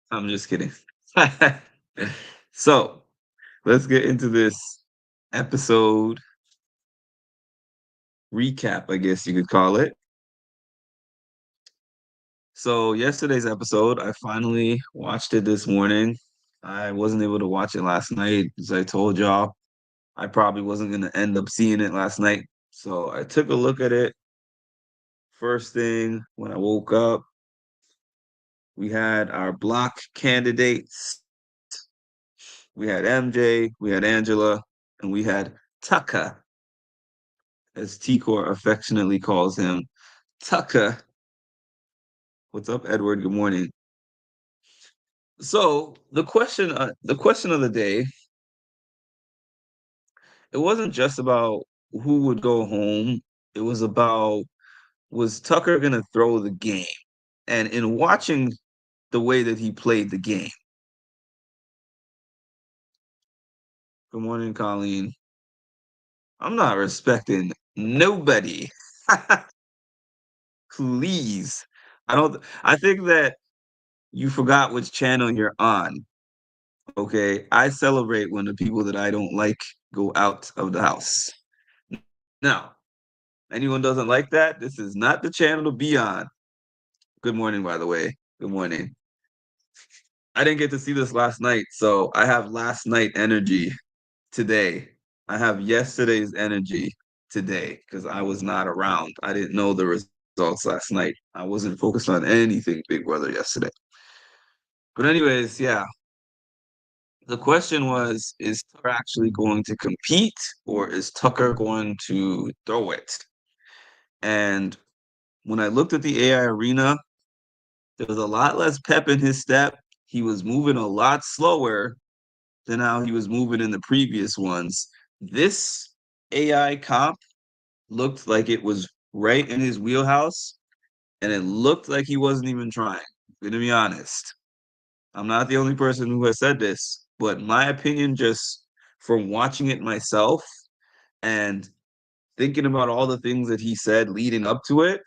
I'm just kidding. So let's get into this episode recap, I guess you could call it. So yesterday's episode, I finally watched it this morning. I wasn't able to watch it last night, as I told y'all. I probably wasn't going to end up seeing it last night. So I took a look at it first thing when I woke up. We had our block candidates. We had MJ, we had Angela, and we had Tucker, as T-Core affectionately calls him. Tucker. What's up, Edward? Good morning. So the question of the day, it wasn't just about who would go home. It was about, was Tucker gonna throw the game? And in watching the way that he played the game, good morning, Colleen. I'm not respecting nobody. Please. I think that you forgot which channel you're on. Okay. I celebrate when the people that I don't like go out of the house. Now, anyone doesn't like that, this is not the channel to be on. Good morning, by the way. Good morning. I didn't get to see this last night, so I have last night energy today. I have yesterday's energy today because I was not around. I didn't know the results last night. I wasn't focused on anything Big Brother yesterday. But anyways, yeah, the question was, is Tucker actually going to compete or is Tucker going to throw it? And when I looked at the AI arena, there was a lot less pep in his step. He was moving a lot slower than how he was moving in the previous ones. This AI comp looked like it was right in his wheelhouse, and it looked like he wasn't even trying. I'm gonna be honest. I'm not the only person who has said this, but my opinion, just from watching it myself and thinking about all the things that he said leading up to it,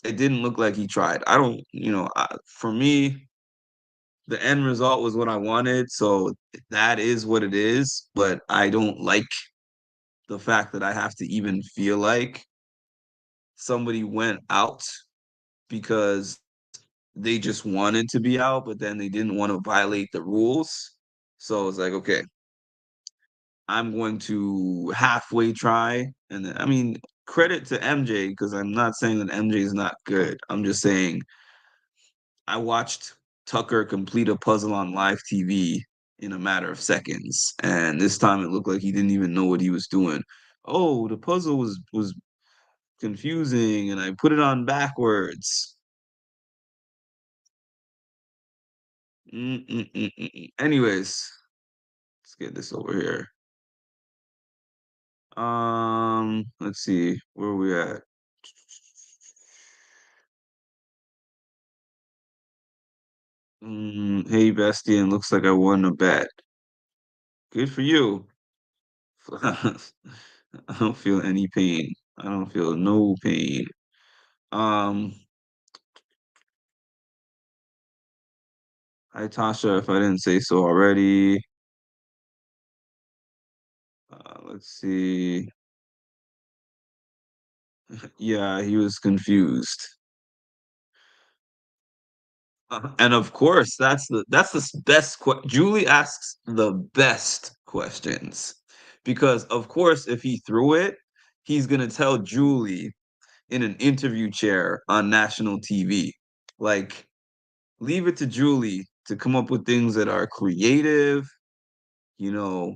it didn't look like he tried. I don't, for me, the end result was what I wanted, so that is what it is. But I don't like the fact that I have to even feel like somebody went out because they just wanted to be out, but then they didn't want to violate the rules. So it's like, okay, I'm going to halfway try. And then, I mean, credit to MJ because I'm not saying that MJ is not good. I'm just saying I watched Tucker complete a puzzle on live TV in a matter of seconds, and this time it looked like he didn't even know what he was doing. Oh, the puzzle was confusing, and I put it on backwards. Anyways, let's get this over here. Let's see where are we at. Hey, Bastian, looks like I won a bet. Good for you. I don't feel any pain. I don't feel no pain. Um, Hi Tasha, if I didn't say so already. Let's see. Yeah, he was confused. And of course, that's the best Julie asks the best questions because of course, if he threw it, he's gonna tell Julie in an interview chair on national TV. Like, leave it to Julie to come up with things that are creative, you know,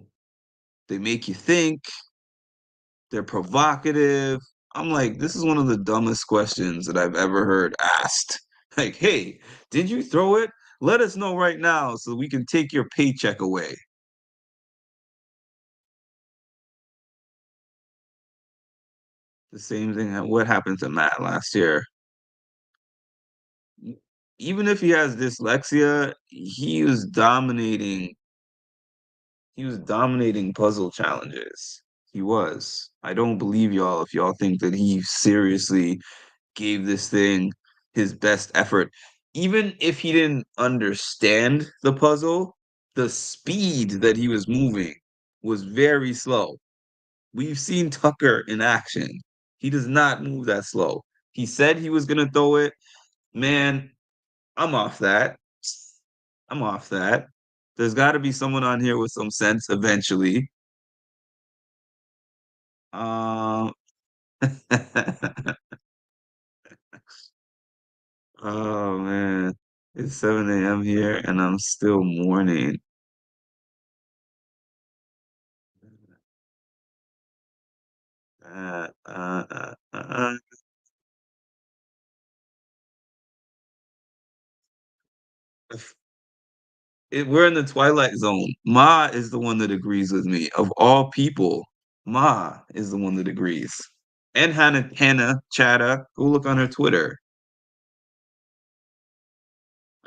they make you think, they're provocative. I'm like, this is one of the dumbest questions that I've ever heard asked. Like, hey, did you throw it? Let us know right now so we can take your paycheck away. The same thing what happened to Matt last year. Even if he has dyslexia, he was dominating puzzle challenges. He was. I don't believe y'all if y'all think that he seriously gave this thing his best effort. even if he didn't understand the puzzle, the speed that he was moving was very slow. We've seen Tucker in action. He does not move that slow. He said he was gonna throw it. Man, I'm off that. I'm off that. There's got to be someone on here with some sense eventually. Um, oh man, it's 7 a.m. here and I'm still mourning. Uh, uh, uh, uh, uh. We're in the twilight zone. Ma is the one that agrees with me. Of all people, Ma is the one that agrees. And Hannah Chatta, go look on her Twitter.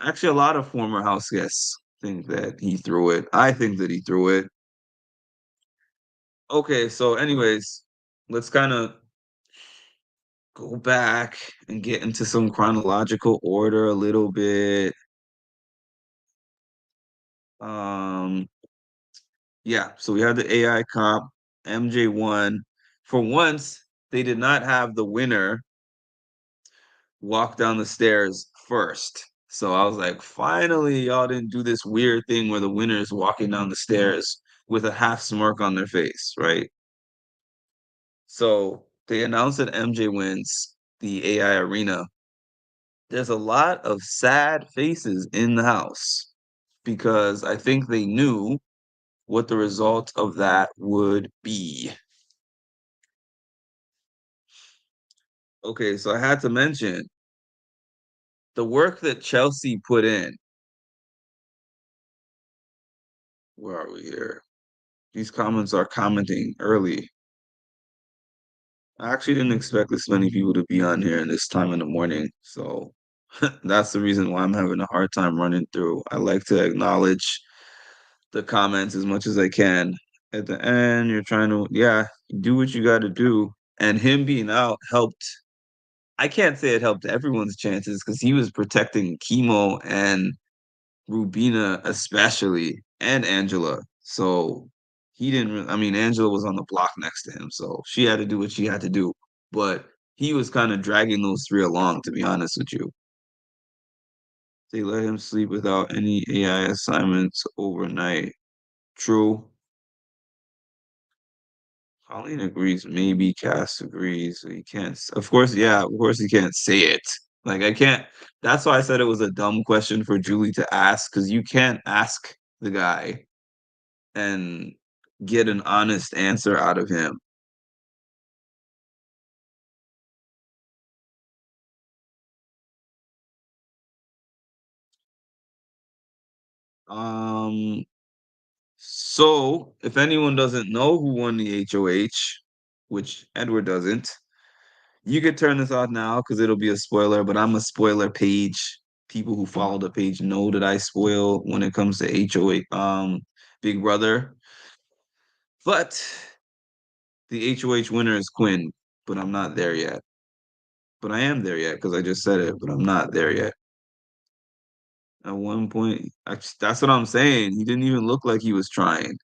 Actually, a lot of former house guests think that he threw it. I think that he threw it. Okay, so anyways, let's kind of go back and get into some chronological order a little bit. Um, yeah, so we had the AI cop, MJ won. For once, they did not have the winner walk down the stairs first. So I was like, finally, y'all didn't do this weird thing where the winner is walking down the stairs with a half smirk on their face, right? So they announced that MJ wins the AI arena. There's a lot of sad faces in the house because I think they knew what the result of that would be. Okay, so I had to mention the work that Chelsea put in. Where are we here? These comments are commenting early. I actually didn't expect this many people to be on here in this time in the morning. So that's the reason why I'm having a hard time running through. I like to acknowledge the comments as much as I can. At the end, you're trying to, yeah, do what you got to do. And him being out helped. I can't say it helped everyone's chances because he was protecting Chemo and Rubina especially, and Angela. So he didn't. I mean, Angela was on the block next to him, so she had to do what she had to do. But he was kind of dragging those three along, to be honest with you. They let him sleep without any AI assignments overnight. True. Colleen agrees. Maybe Cass agrees. He can't. Of course, yeah. Of course, he can't say it. Like I can't. That's why I said it was a dumb question for Julie to ask because you can't ask the guy and get an honest answer out of him. Um, so if anyone doesn't know who won the HOH, which Edward doesn't, you could turn this off now because it'll be a spoiler, but I'm a spoiler page. People who follow the page know that I spoil when it comes to HOH, Big Brother. But the HOH winner is Quinn, but I'm not there yet. But I am there yet because I just said it, but I'm not there yet. At one point, that's what I'm saying. He didn't even look like he was trying.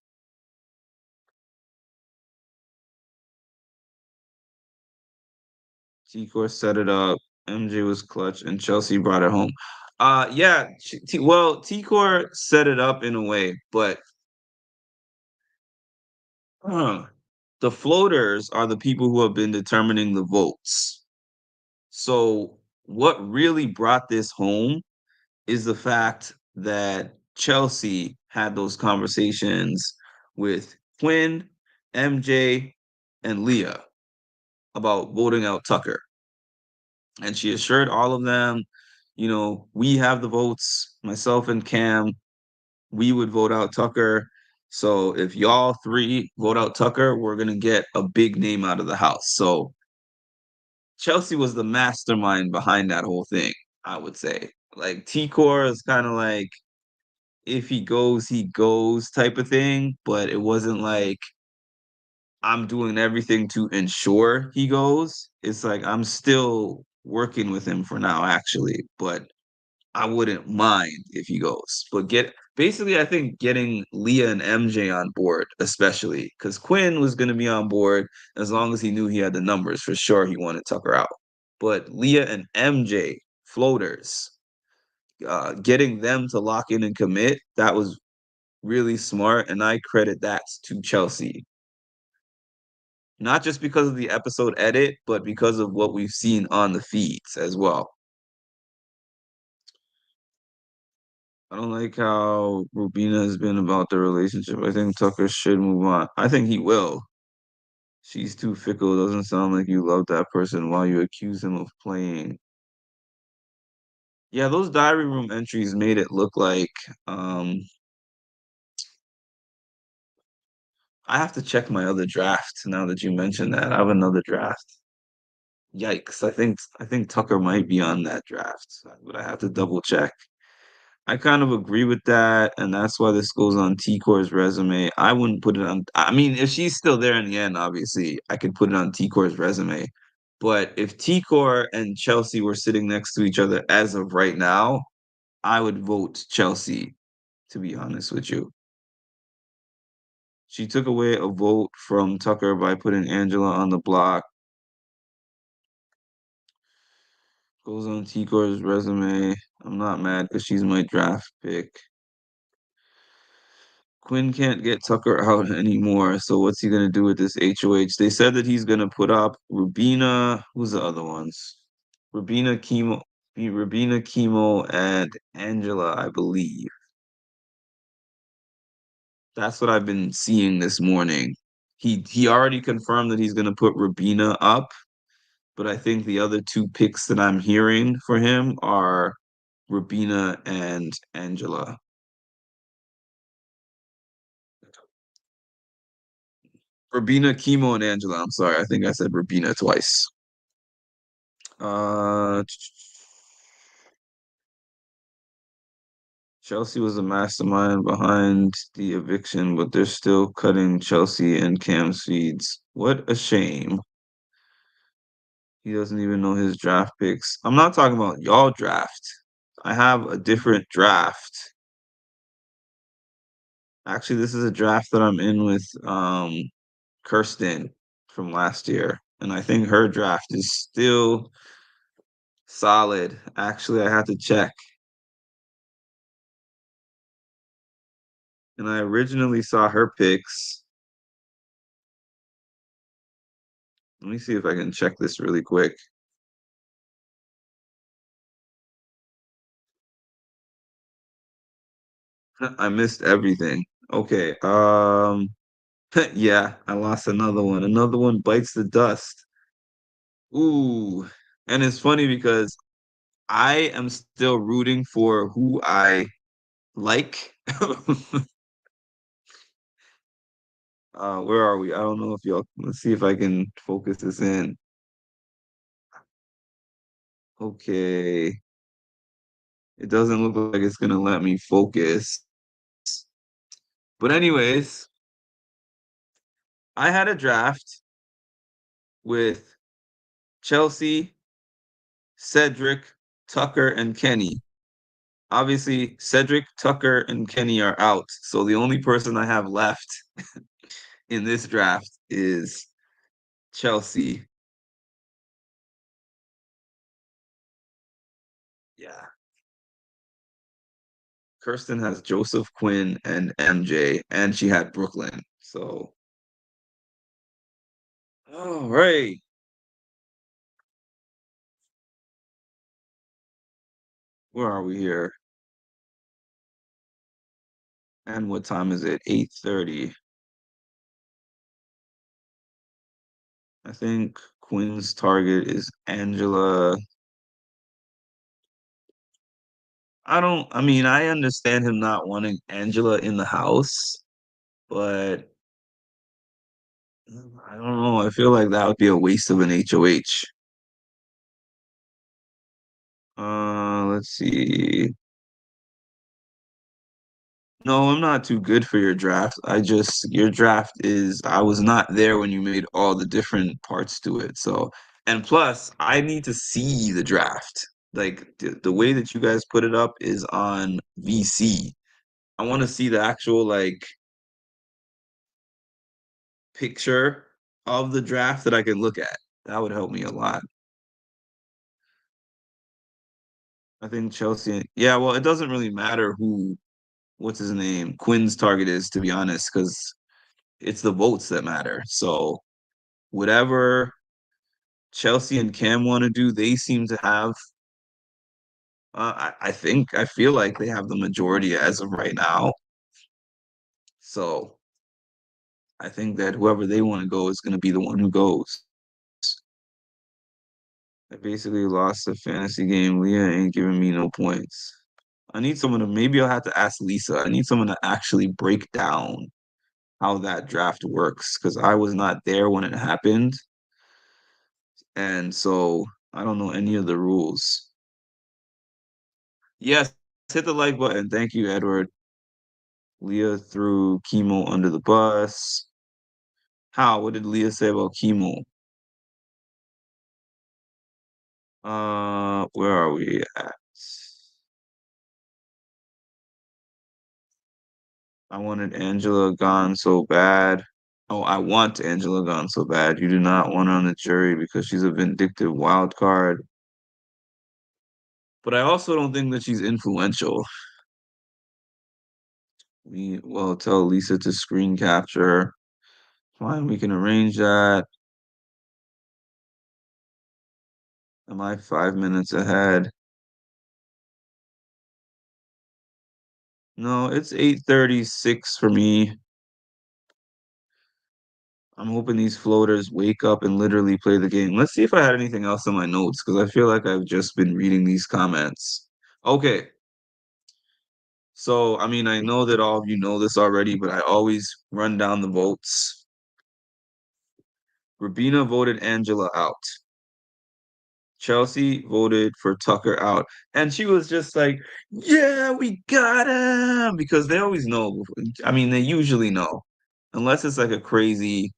T-Core set it up. MJ was clutch, and Chelsea brought it home. Yeah. Well, T-Core set it up in a way, but uh, the floaters are the people who have been determining the votes. So, what really brought this home is the fact that Chelsea had those conversations with Quinn, MJ, and Leah about voting out Tucker. And she assured all of them, we have the votes, myself and Cam, we would vote out Tucker. So if y'all three vote out Tucker, we're going to get a big name out of the house. So Chelsea was the mastermind behind that whole thing, I would say. Like T Core is kind of like, if he goes type of thing, but it wasn't like I'm doing everything to ensure he goes. It's like I'm still working with him for now, actually. But I wouldn't mind if he goes. But get basically, I think getting Leah and MJ on board, especially because Quinn was going to be on board as long as he knew he had the numbers. For sure, he wanted Tucker out. But Leah and MJ floaters, getting them to lock in and commit, that was really smart, and I credit that to Chelsea. Not just because of the episode edit, but because of what we've seen on the feeds as well. I don't like how Rubina has been about the relationship. I think Tucker should move on. I think he will. She's too fickle. Doesn't sound like you love that person while you accuse him of playing. Yeah, those diary room entries made it look like um I have to check my other draft now that you mentioned that. I have another draft. Yikes. I think Tucker might be on that draft, but I have to double check. I kind of agree with that, and that's why this goes on T-Core's resume. I wouldn't put it on. I mean, if she's still there in the end, obviously, I could put it on T-Core's resume. But if T-Core and Chelsea were sitting next to each other as of right now, I would vote Chelsea, to be honest with you. She took away a vote from Tucker by putting Angela on the block. Goes on T-Core's resume. I'm not mad because she's my draft pick. Quinn can't get Tucker out anymore, so what's he gonna do with this HOH? They said that he's gonna put up Rubina. Who's the other ones? Rubina Chemo, Rubina Chemo, and Angela, I believe. That's what I've been seeing this morning. He already confirmed that he's gonna put Rubina up, but I think the other two picks that I'm hearing for him are Rubina and Angela. Rubina Chemo and Angela. I'm sorry, I think I said Rubina twice. Uh, Chelsea was the mastermind behind the eviction, but they're still cutting Chelsea and Cam's feeds. What a shame. He doesn't even know his draft picks. I'm not talking about y'all draft. I have a different draft. Actually, this is a draft that I'm in with Kirsten from last year. And I think her draft is still solid. Actually, I had to check. And I originally saw her picks. Let me see if I can check this really quick. I missed everything. Okay. Yeah, I lost another one. Another one bites the dust. Ooh. And it's funny because I am still rooting for who I like. Where are we? I don't know if y'all let's see if I can focus this in. Okay. It doesn't look like it's gonna let me focus. But anyways, I had a draft with Chelsea, Cedric, Tucker, and Kenny. Obviously, Cedric, Tucker, and Kenny are out. So the only person I have left in this draft is Chelsea. Yeah. Kirsten has Joseph Quinn and MJ, and she had Brooklyn. So, all right. Where are we here? And what time is it? 8:30. I think Quinn's target is Angela. I mean, I understand him not wanting Angela in the house, but I don't know. I feel like that would be a waste of an HOH. Let's see. No, I'm not too good for your draft. Your draft is, I was not there when you made all the different parts to it. So, and plus, I need to see the draft. Like the way that you guys put it up is on VC. I want to see the actual like picture of the draft that I can look at. That would help me a lot. I think Chelsea, yeah, well, it doesn't really matter what's his name, Quinn's target is, to be honest, because it's the votes that matter. So whatever Chelsea and Cam want to do, they seem to have. I feel like they have the majority as of right now. So I think that whoever they want to go is going to be the one who goes. I basically lost the fantasy game. Leah ain't giving me no points. I need someone to, maybe I'll have to ask Lisa. I need someone to actually break down how that draft works because I was not there when it happened. And so I don't know any of the rules. Yes, hit the like button. Thank you, Edward. Leah threw chemo under the bus. How? What did Leah say about chemo? Where are we at? I wanted Angela gone so bad. Oh, I want Angela gone so bad. You do not want her on the jury because she's a vindictive wild card. But I also don't think that she's influential. We well tell Lisa to screen capture. Fine, we can arrange that. Am I 5 minutes ahead? No, it's 8:36 for me. I'm hoping these floaters wake up and literally play the game. Let's see if I had anything else in my notes because I feel like I've just been reading these comments. Okay. So, I mean, I know that all of you know this already, but I always run down the votes. Rabina voted Angela out. Chelsea voted for Tucker out. And she was just like, yeah, we got him. Because they always know. I mean, they usually know. Unless it's like a crazy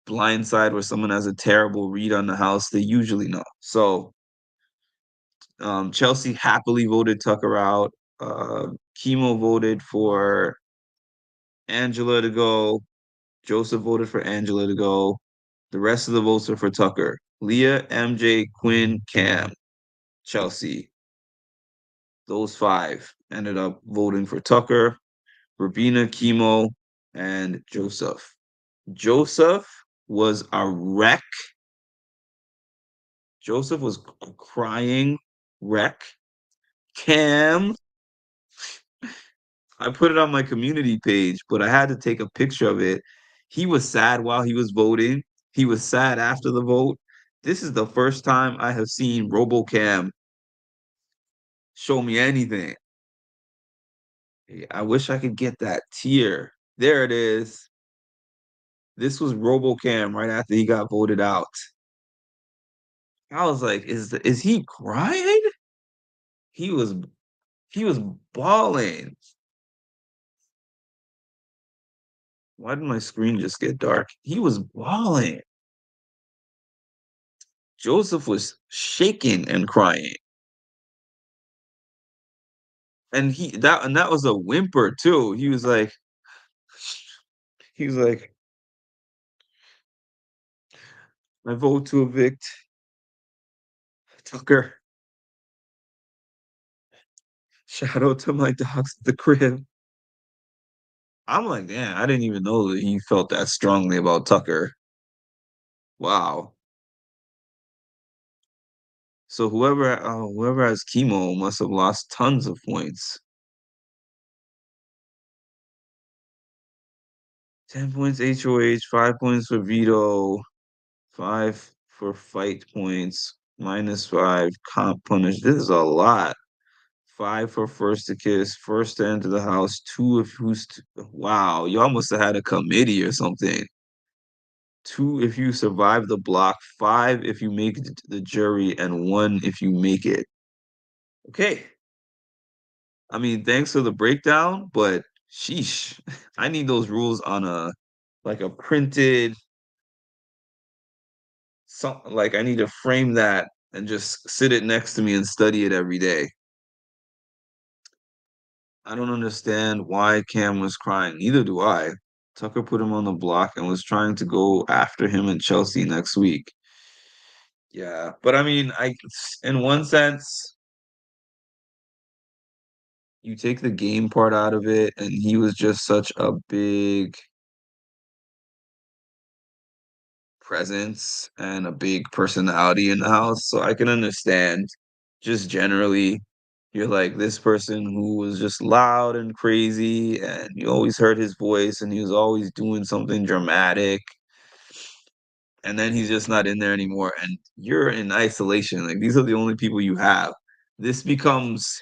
blindside where someone has a terrible read on the house, they usually know. So Chelsea happily voted Tucker out. Chemo voted for Angela to go. Joseph voted for Angela to go. The rest of the votes are for Tucker. Leah, MJ, Quinn, Cam, Chelsea. Those five ended up voting for Tucker, Rabina, Chemo, and Joseph. Joseph was a wreck. Joseph was crying wreck. Cam, I put it on my community page, but I had to take a picture of it. He was sad while he was voting. He was sad after the vote. This is the first time I have seen RoboCam show me anything. I wish I could get that tear. There it is. This was RoboCam right after he got voted out. I was like, is he crying? He was he was bawling. Why did my screen just get dark? He was bawling. Joseph was shaking and crying. And that was a whimper too. He was like, I vote to evict Tucker. Shout out to my dogs at the crib. I'm like, damn, I didn't even know that he felt that strongly about Tucker. Wow. So whoever has chemo must have lost tons of points. 10 points HOH, 5 points for veto, five for fight points, -5 comp punish. This is a lot. Five for first to kiss, first to enter the house, two if who's wow, y'all must have had a committee or something. Two if you survive the block, five if you make it to the jury, and one if you make it. Okay. I mean, thanks for the breakdown, but sheesh, I need those rules on a like a printed some like I need to frame that and just sit it next to me and study it every day. I don't understand why Cam was crying. Neither do I. Tucker put him on the block and was trying to go after him in Chelsea next week. Yeah, but I mean, in one sense, you take the game part out of it, and he was just such a big presence and a big personality in the house. So I can understand just generally, you're like this person who was just loud and crazy, and you always heard his voice, and he was always doing something dramatic. And then he's just not in there anymore, and you're in isolation. Like these are the only people you have. This becomes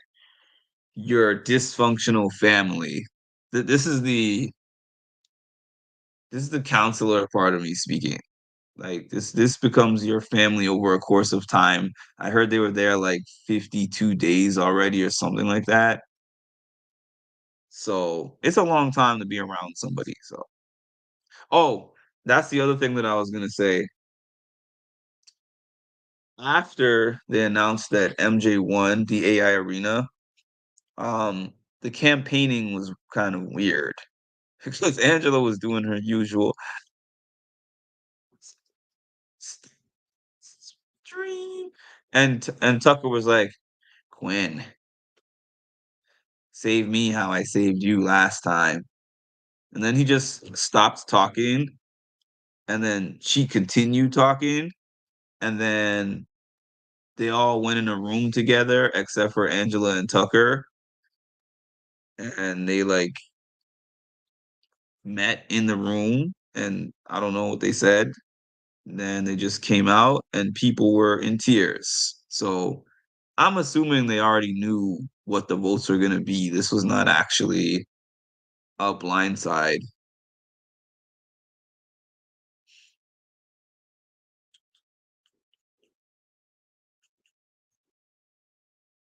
your dysfunctional family. This is the counselor part of me speaking. Like this becomes your family over a course of time. I heard they were there like 52 days already or something like that. So it's a long time to be around somebody. So oh, that's the other thing that I was gonna say. After they announced that MJ won the AI arena, um, the campaigning was kind of weird because Angela was doing her usual dream, and Tucker was like, Quinn, save me how I saved you last time. And then he just stopped talking, and then she continued talking, and then they all went in a room together except for Angela and Tucker, and they like met in the room, and I don't know what they said. Then they just came out, and people were in tears. So I'm assuming they already knew what the votes were going to be. This was not actually a blindside.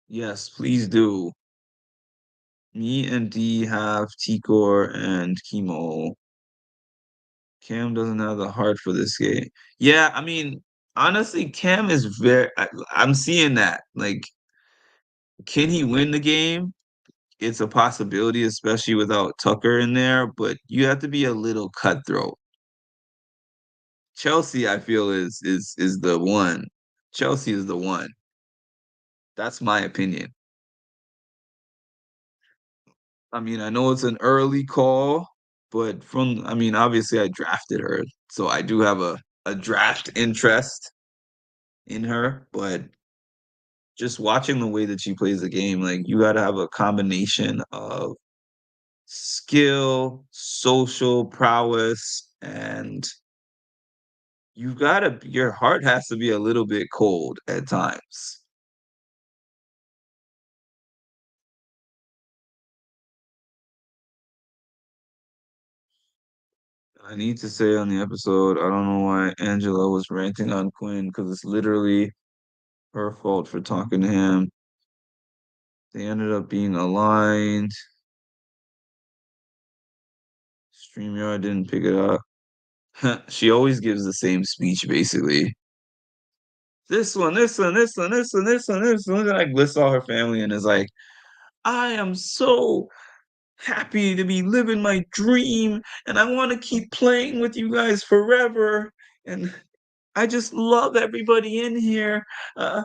Yes, please do. Me and D have Tikor and Chemo. Cam doesn't have the heart for this game. Yeah, I mean, honestly, Cam is I'm seeing that. Like, can he win the game? It's a possibility, especially without Tucker in there, but you have to be a little cutthroat. Chelsea, I feel, is the one. Chelsea is the one. That's my opinion. I mean, I know it's an early call, but I mean, obviously I drafted her, so I do have a draft interest in her, but just watching the way that she plays the game, like you got to have a combination of skill, social prowess, and your heart has to be a little bit cold at times. I need to say on the episode, I don't know why Angela was ranting on Quinn because it's literally her fault for talking to him. They ended up being aligned. StreamYard didn't pick it up. She always gives the same speech basically. This one, this one, this one, this one, this one, this one. Like lists all her family and is like, I am so happy to be living my dream and I want to keep playing with you guys forever. And I just love everybody in here. Uh,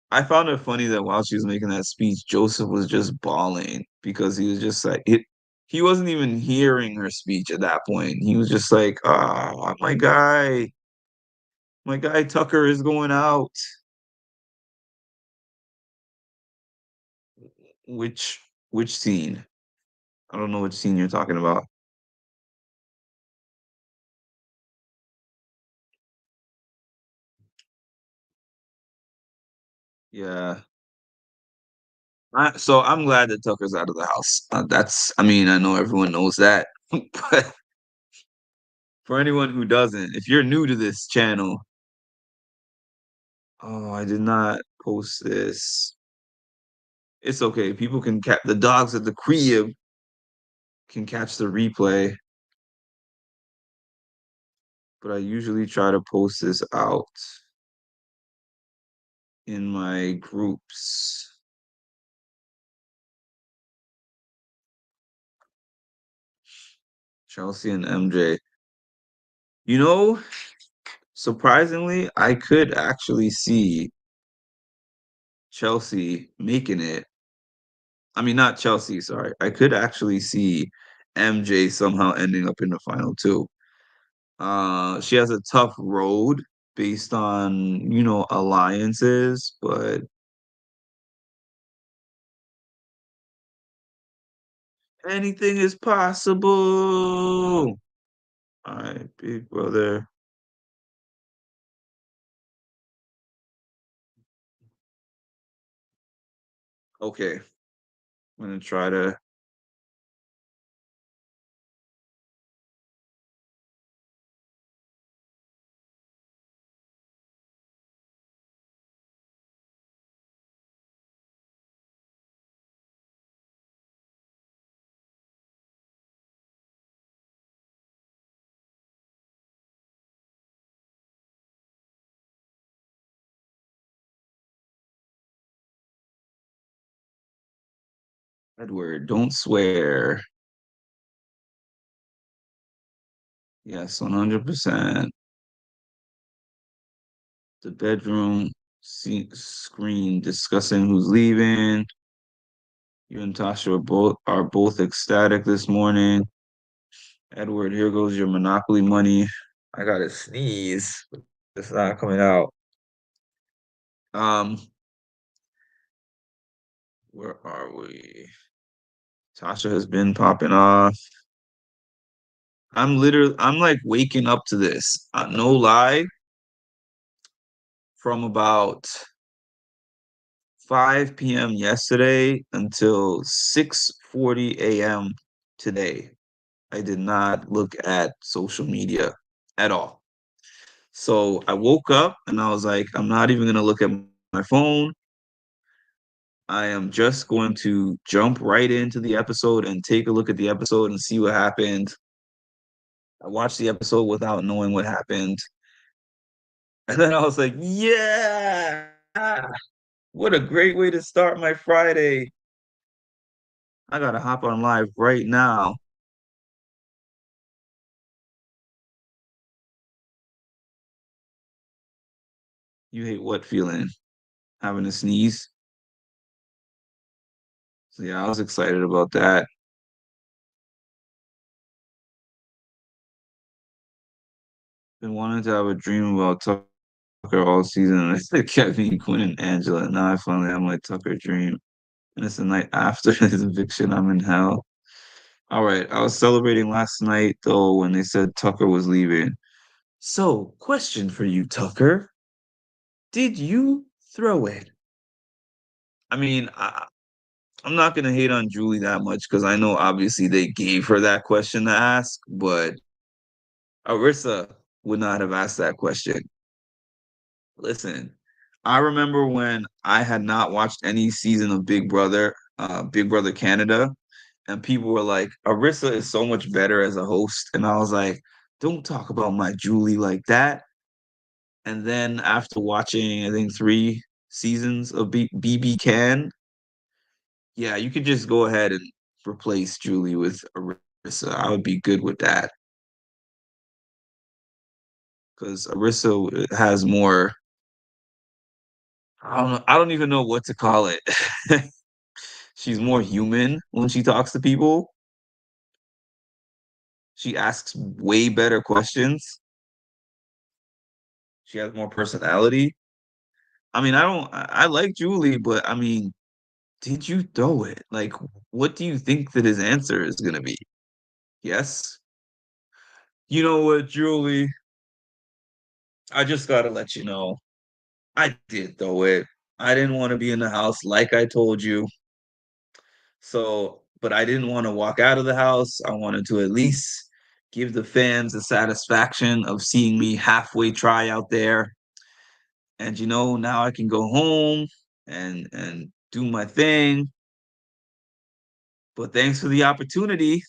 I found it funny that while she was making that speech, Joseph was just bawling because he was just like he wasn't even hearing her speech at that point. He was just like, ah, my guy Tucker is going out. Which scene? I don't know which scene you're talking about. Yeah. So I'm glad that Tucker's out of the house. I mean, I know everyone knows that, but for anyone who doesn't, if you're new to this channel, oh, I did not post this. It's okay. People can catch the dogs at the crib can catch the replay, but I usually try to post this out. in my groups. Chelsea and MJ. You know, surprisingly, I could actually see Chelsea making it. I mean, not Chelsea, sorry. I could actually see MJ somehow ending up in the final two. She has a tough road based on, alliances, but anything is possible. All right, big brother. Okay, I'm gonna try to. Edward, don't swear. Yes, 100%. The bedroom screen discussing who's leaving. You and Tasha are both ecstatic this morning. Edward, here goes your Monopoly money. I gotta sneeze. It's not coming out. Um, where are we? Tasha has been popping off. I'm like waking up to this. No lie, from about 5 p.m. yesterday until 6:40 a.m. today. I did not look at social media at all. So I woke up and I was like, I'm not even gonna look at my phone. I am just going to jump right into the episode and take a look at the episode and see what happened. I watched the episode without knowing what happened. And then I was like, yeah, what a great way to start my Friday. I gotta hop on live right now. You hate what feeling? Having a sneeze? So yeah, I was excited about that. Been wanting to have a dream about Tucker all season. It kept me Quinn and Angela. Now I finally have my Tucker dream. And it's the night after his eviction. I'm in hell. All right. I was celebrating last night though when they said Tucker was leaving. So, question for you, Tucker. Did you throw it? I mean, I'm not gonna hate on Julie that much because I know obviously they gave her that question to ask, but Arissa would not have asked that question. Listen, I remember when I had not watched any season of Big Brother Canada, and people were like, Arissa is so much better as a host. And I was like, don't talk about my Julie like that. And then after watching, I think 3 seasons of BB Can, yeah, you could just go ahead and replace Julie with Arissa. I would be good with that because Arissa has more. I don't even know what to call it. She's more human when she talks to people. She asks way better questions. She has more personality. I mean, I like Julie, but I mean, did you throw it? Like, what do you think that his answer is gonna be? Yes. You know what, Julie? I just gotta let you know. I did throw it. I didn't want to be in the house like I told you. So, but I didn't want to walk out of the house. I wanted to at least give the fans the satisfaction of seeing me halfway try out there. And now I can go home and do my thing. But thanks for the opportunity.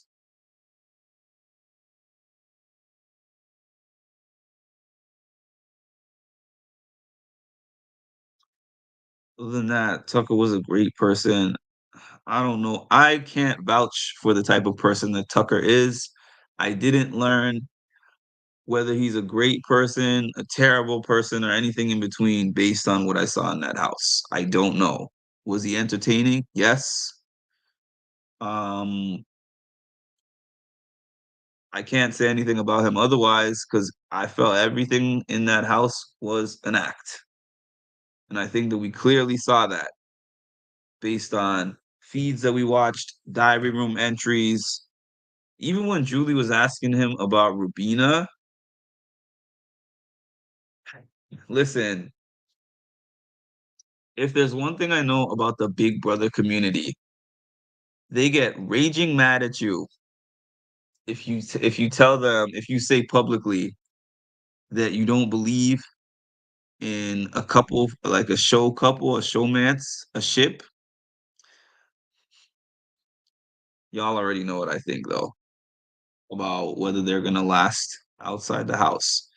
Other than that, Tucker was a great person. I don't know. I can't vouch for the type of person that Tucker is. I didn't learn whether he's a great person, a terrible person, or anything in between based on what I saw in that house. I don't know. Was he entertaining? Yes. Um, I can't say anything about him otherwise because I felt everything in that house was an act. And I think that we clearly saw that based on feeds that we watched, diary room entries. Even when Julie was asking him about Rubina, listen, if there's one thing I know about the Big Brother community, they get raging mad at you if you tell them, if you say publicly that you don't believe in a couple, like a show couple, a showmance, a ship. Y'all already know what I think though about whether they're gonna last outside the house.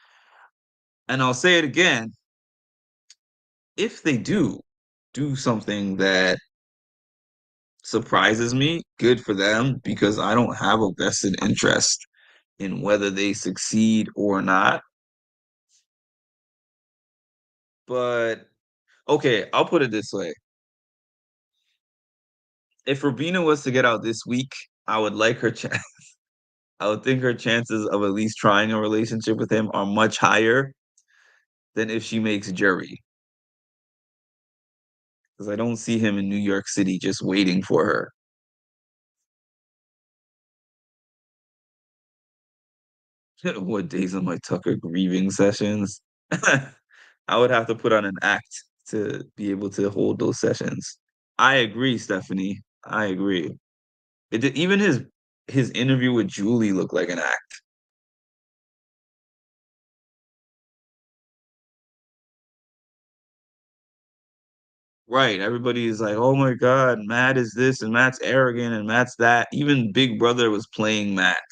And I'll say it again, if they do something that surprises me, good for them because I don't have a vested interest in whether they succeed or not. But okay, I'll put it this way. If Rubina was to get out this week, I would like her I would think her chances of at least trying a relationship with him are much higher than if she makes jury. Because I don't see him in New York City just waiting for her. What days on my Tucker grieving sessions? I would have to put on an act to be able to hold those sessions. I agree, Stephanie. I agree. Even his interview with Julie looked like an act. Right. Everybody is like, oh my God, Matt is this and Matt's arrogant and Matt's that. Even Big Brother was playing Matt.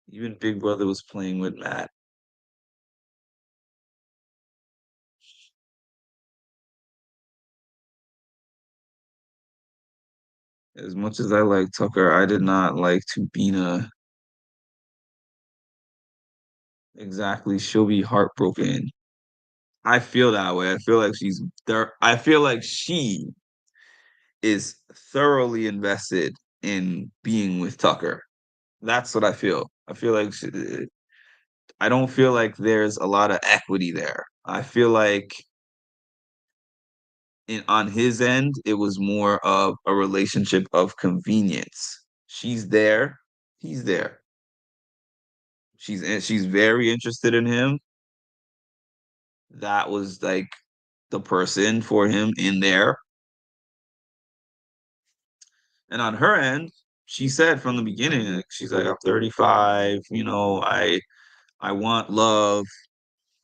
Even Big Brother was playing with Matt. As much as I like Tucker, I did not like Tubina exactly. She'll be heartbroken. I feel that way. I feel like she's there. I feel like she is thoroughly invested in being with Tucker. That's what I feel. I feel like I don't feel like there's a lot of equity there. I feel like on his end, it was more of a relationship of convenience. She's there, he's there. She's very interested in him. That was like the person for him in there. And on her end, she said from the beginning, like, she's like, I'm 35, I want love.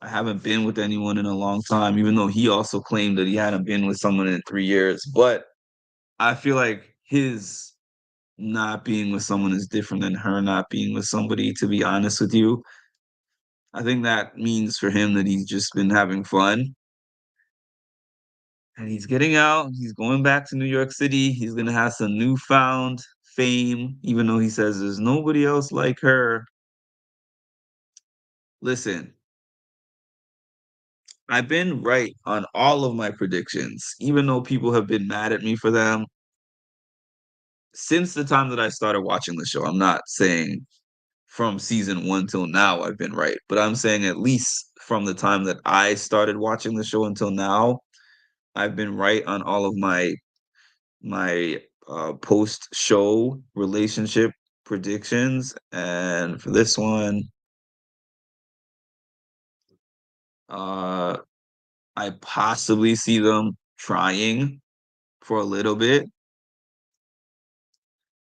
I haven't been with anyone in a long time, even though he also claimed that he hadn't been with someone in 3 years. But I feel like his not being with someone is different than her not being with somebody, to be honest with you. I think that means for him that he's just been having fun and he's getting out. He's going back to New York City. He's going to have some newfound fame, even though he says there's nobody else like her. Listen, I've been right on all of my predictions, even though people have been mad at me for them since the time that I started watching the show. I'm not saying from season one till now I've been right, but I'm saying at least from the time that I started watching the show until now, I've been right on all of my post show relationship predictions. And for this one, uh I possibly see them trying for a little bit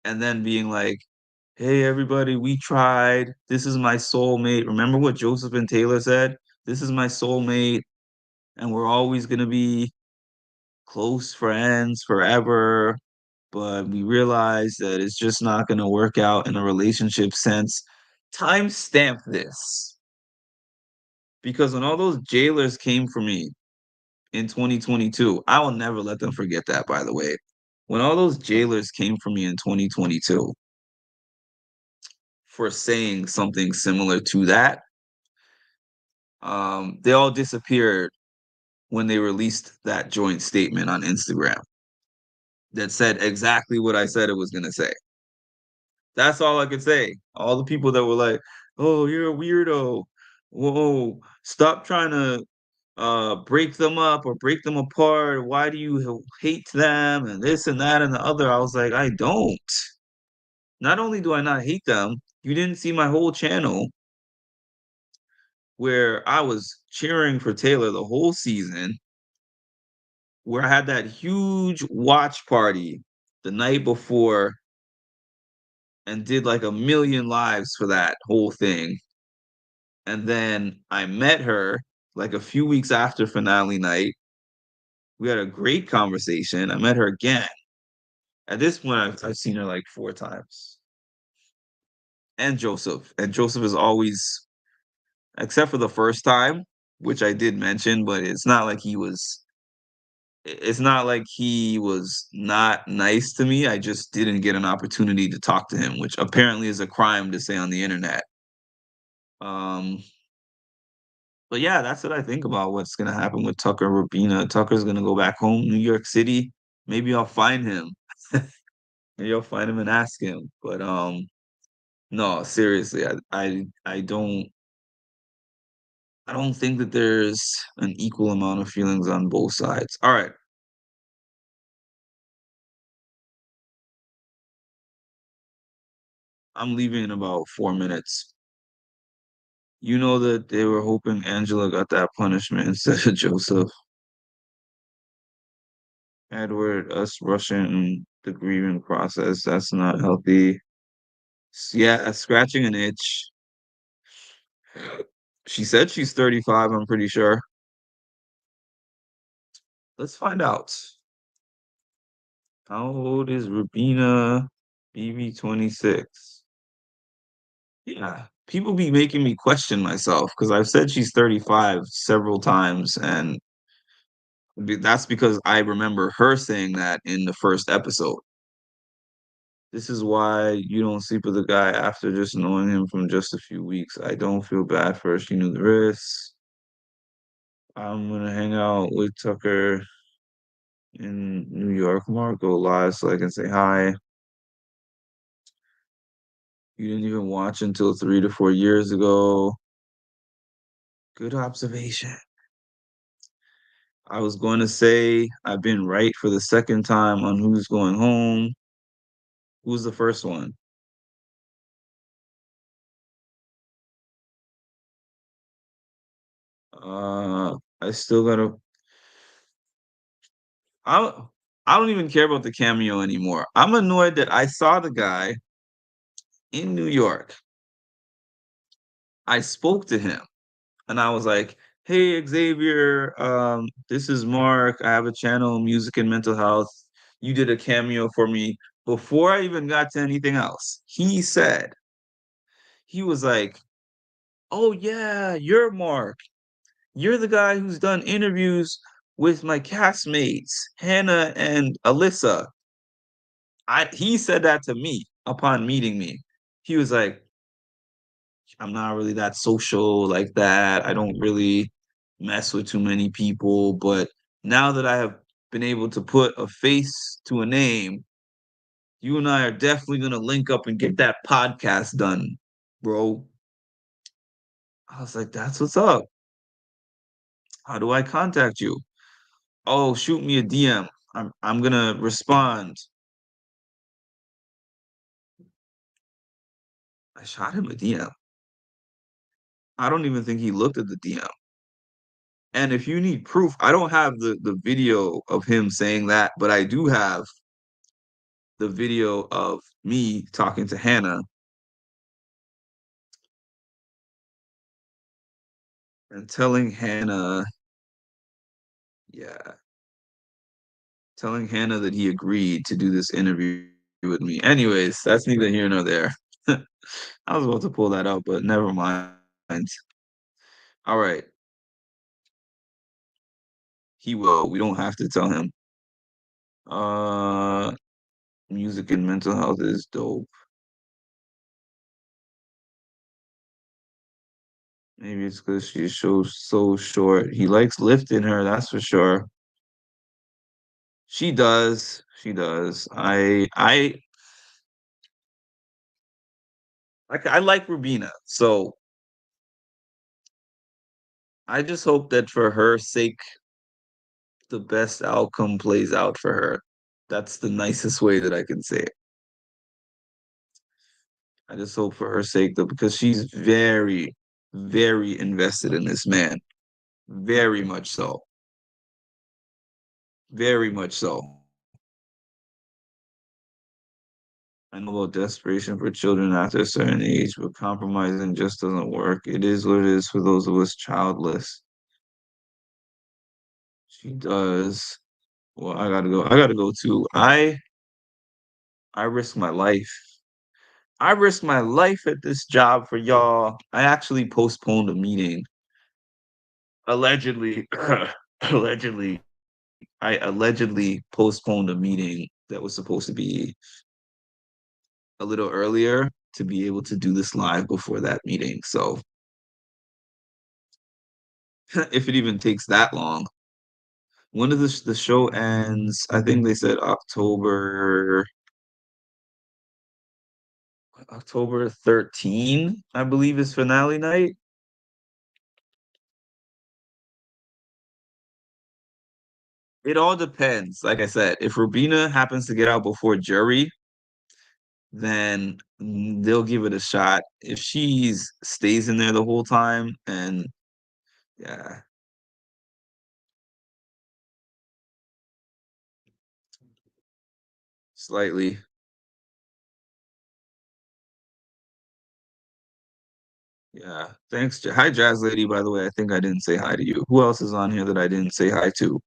and then being like, hey everybody, we tried. This is my soulmate. Remember what Joseph and Taylor said? This is my soulmate, and we're always gonna be close friends forever. But we realize that it's just not gonna work out in a relationship sense. Timestamp this because when all those jailers came for me in 2022. I will never let them forget that, by the way. When all those jailers came for me in 2022 for saying something similar to that, they all disappeared when they released that joint statement on Instagram that said exactly what I said it was going to say. That's all I could say. All the people that were like, "Oh, you're a weirdo. Whoa, stop trying to break them up or break them apart. Why do you hate them and this and that and the other?" I was like, I don't. Not only do I not hate them, you didn't see my whole channel where I was cheering for Taylor the whole season, where I had that huge watch party the night before and did like a million lives for that whole thing. And then I met her like a few weeks after finale night. We had a great conversation. I met her again. At this point, I've seen her like 4 times. And Joseph. And Joseph is always, except for the first time, which I did mention, but it's not like he was not nice to me. I just didn't get an opportunity to talk to him, which apparently is a crime to say on the internet. Um, but yeah, that's what I think about what's gonna happen with Tucker Rubina. Tucker's gonna go back home, New York City. Maybe I'll find him. Maybe I'll find him and ask him. But no, seriously, I don't think that there's an equal amount of feelings on both sides. All right, I'm leaving in about 4 minutes. You know that they were hoping Angela got that punishment instead of Joseph. Edward, us rushing the grieving process, that's not healthy. Yeah, scratching an itch. She said she's 35, I'm pretty sure. Let's find out. How old is Rubina BB26? Yeah, people be making me question myself because I've said she's 35 several times, and that's because I remember her saying that in the first episode. This is why you don't sleep with a guy after just knowing him from just a few weeks. I don't feel bad for her. She knew the risks. I'm gonna hang out with Tucker in New York tomorrow, go live so I can say hi. You didn't even watch until 3 to 4 years ago. Good observation. I was going to say I've been right for the second time on who's going home. Who's the first one? I still gotta. I I don't even care about the cameo anymore. I'm annoyed that I saw the guy in New York. I spoke to him and I was like, "Hey Xavier, this is Mark. I have a channel, Music and Mental Health. You did a cameo for me." Before I even got to anything else, he was like, "Oh yeah, you're Mark. You're the guy who's done interviews with my castmates, Hannah and Alyssa." He said that to me upon meeting me. He was like, "I'm not really that social like that. I don't really mess with too many people, but now that I have been able to put a face to a name, you and I are definitely gonna link up and get that podcast done, bro." I was like, "That's what's up. How do I contact you?" "Oh, shoot me a DM. I'm gonna respond." I shot him a DM. I don't even think he looked at the DM. And if you need proof, I don't have the video of him saying that, but I do have the video of me talking to Hannah and telling Hannah, yeah, telling Hannah that he agreed to do this interview with me. Anyways, that's neither here nor there. I was about to pull that out, but never mind. All right. He will. We don't have to tell him. Uh, music and mental health is dope. Maybe it's because she's so short. He likes lifting her, that's for sure. She does. She does. I like Rubina. So I just hope that for her sake, the best outcome plays out for her. That's the nicest way that I can say it. I just hope for her sake though, because she's very, very invested in this man. Very much so. Very much so. I know about desperation for children after a certain age, but compromising just doesn't work. It is what it is for those of us childless. She does. Well, I gotta go. I gotta go too. I risk my life. I risk my life at this job for y'all. I actually postponed a meeting. Allegedly, allegedly, I allegedly postponed a meeting that was supposed to be a little earlier to be able to do this live before that meeting. So if it even takes that long, when does the show ends? I think they said October 13, I believe is finale night. It all depends. Like I said, if Rubina happens to get out before jury, then they'll give it a shot. If she's stays in there the whole time, and yeah, slightly. Yeah. Thanks. Hi, Jazz Lady, by the way. I think I didn't say hi to you. Who else is on here that I didn't say hi to?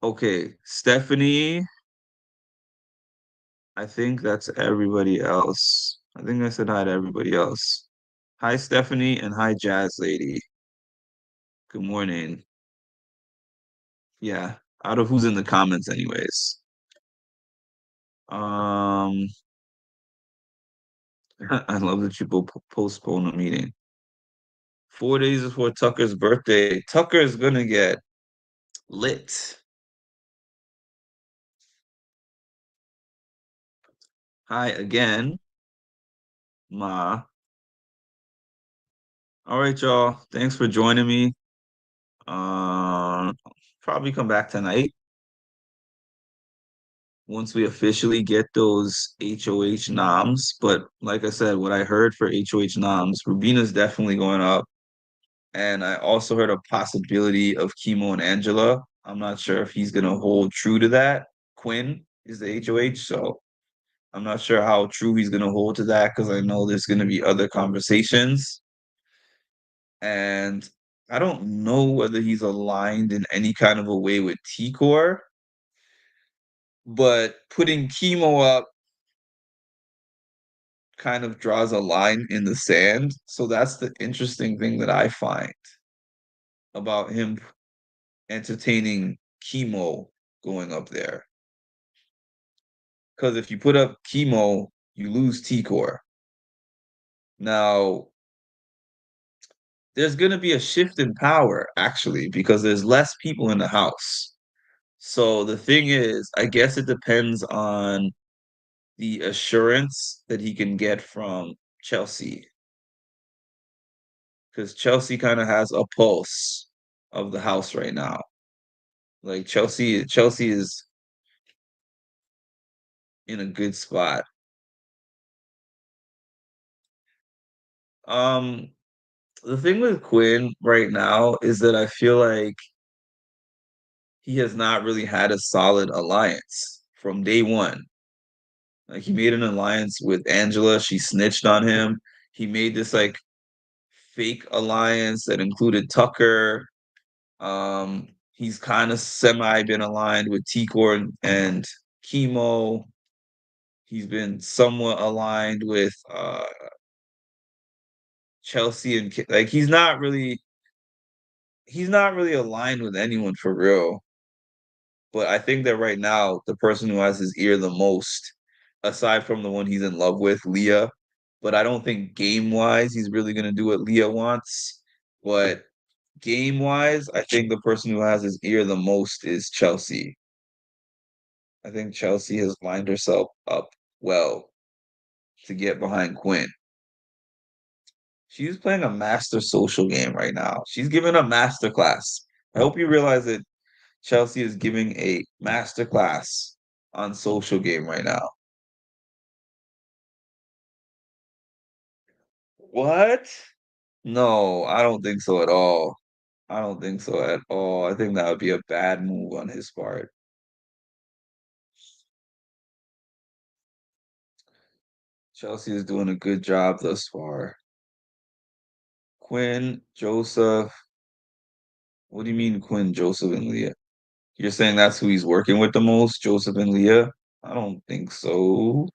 Okay, Stephanie. I think that's everybody else. I think I said hi to everybody else. Hi, Stephanie, and hi, Jazz Lady. Good morning. Yeah, out of who's in the comments, anyways. Um, I love that you postpone a meeting. 4 days before Tucker's birthday. Tucker is gonna get lit. Hi again, Ma. All right, y'all. Thanks for joining me. Probably come back tonight once we officially get those HOH noms. But like I said, what I heard for HOH noms, Rubina's definitely going up. And I also heard a possibility of Chemo and Angela. I'm not sure if he's gonna hold true to that. Quinn is the HOH, so I'm not sure how true he's gonna hold to that because I know there's gonna be other conversations. And I don't know whether he's aligned in any kind of a way with T-Core, but putting Chemo up kind of draws a line in the sand. So that's the interesting thing that I find about him entertaining Chemo going up there. Because if you put up Chemo, you lose T-Core. Now, there's going to be a shift in power, actually, because there's less people in the house. So the thing is, I guess it depends on the assurance that he can get from Chelsea, because Chelsea kind of has a pulse of the house right now. Like Chelsea is in a good spot. Um, the thing with Quinn right now is that I feel like he has not really had a solid alliance from day one. Like he made an alliance with Angela, she snitched on him. He made this like fake alliance that included Tucker. He's kind of semi been aligned with T-Core and Chemo. He's been somewhat aligned with Chelsea and like he's not really aligned with anyone for real. But I think that right now, the person who has his ear the most, aside from the one he's in love with, Leah, but I don't think game wise he's really gonna do what Leah wants. But game wise, I think the person who has his ear the most is Chelsea. I think Chelsea has lined herself up well to get behind Quinn. She's playing a master social game right now. She's giving a master class. I hope you realize that Chelsea is giving a master class on social game right now. What? No, I don't think so at all. I don't think so at all. I think that would be a bad move on his part. Chelsea is doing a good job thus far. Quinn, Joseph. What do you mean Quinn, Joseph, and Leah? You're saying that's who he's working with the most, Joseph and Leah? I don't think so.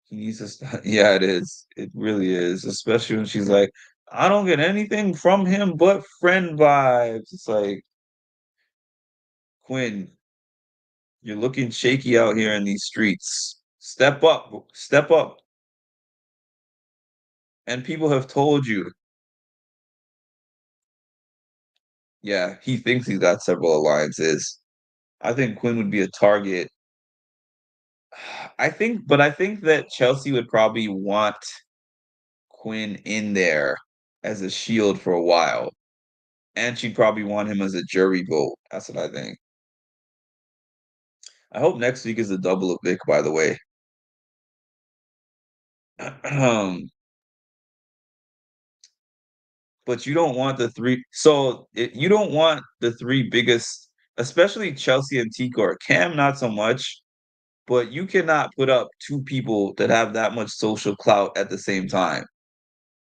He needs to stop. Yeah, it is. It really is. Especially when she's like, I don't get anything from him but friend vibes. It's like, Quinn, you're looking shaky out here in these streets. Step up. Step up. And people have told you. Yeah, he thinks he's got several alliances. I think Quinn would be a target. I think that Chelsea would probably want Quinn in there as a shield for a while. And she'd probably want him as a jury vote. That's what I think. I hope next week is a double of Vic, by the way. But you don't want the three. You don't want the three biggest, especially Chelsea and Tikor. Cam, not so much, but you cannot put up two people that have that much social clout at the same time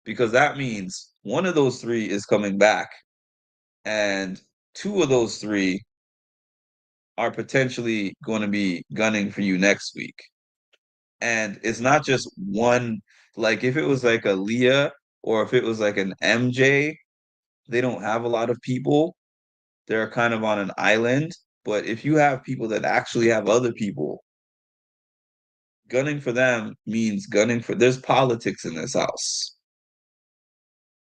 because that means one of those three is coming back, and two of those three are potentially going to be gunning for you next week. And it's not just one, like if it was like a Leah or if it was like an MJ, they don't have a lot of people. They're kind of on an island. But if you have people that actually have other people, gunning for them means gunning for, there's politics in this house.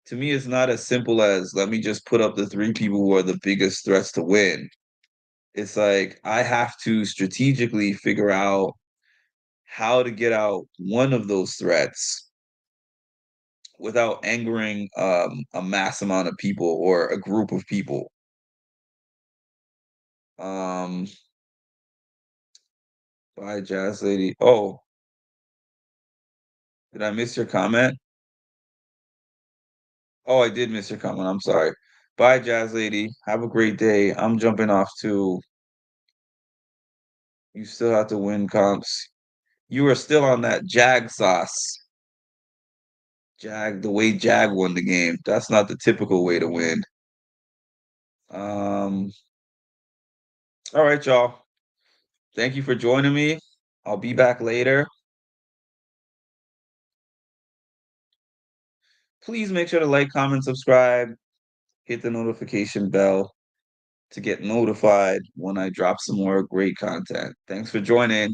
To me, it's not as simple as let me just put up the three people who are the biggest threats to win. It's like I have to strategically figure out how to get out one of those threats without angering a mass amount of people or a group of people. Um, Bye, Jazz Lady. Oh, did I miss your comment? Oh, I did miss your comment. I'm sorry. Bye, Jazz Lady. Have a great day. I'm jumping off too. You still have to win comps. You are still on that Jag sauce. Jag, the way Jag won the game. That's not the typical way to win. Um, all right, y'all. Thank you for joining me. I'll be back later. Please make sure to like, comment, subscribe, hit the notification bell to get notified when I drop some more great content. Thanks for joining.